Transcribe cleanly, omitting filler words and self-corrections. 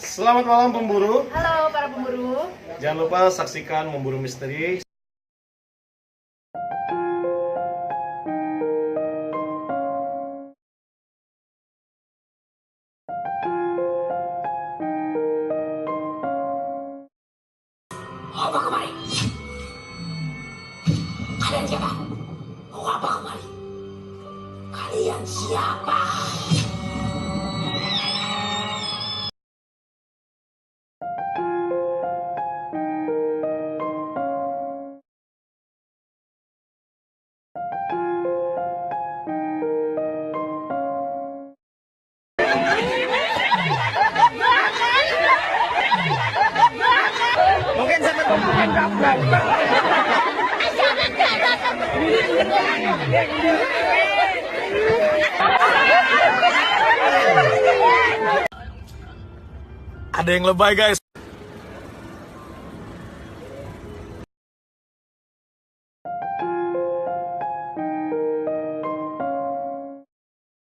Selamat malam pemburu. Halo para pemburu. Jangan lupa saksikan Memburu Misteri. Apa kemari? Kalian siapa? Mau apa kemari? Kalian siapa? Mungkin saya membutuhkan gaplok. Ada yang lebay guys.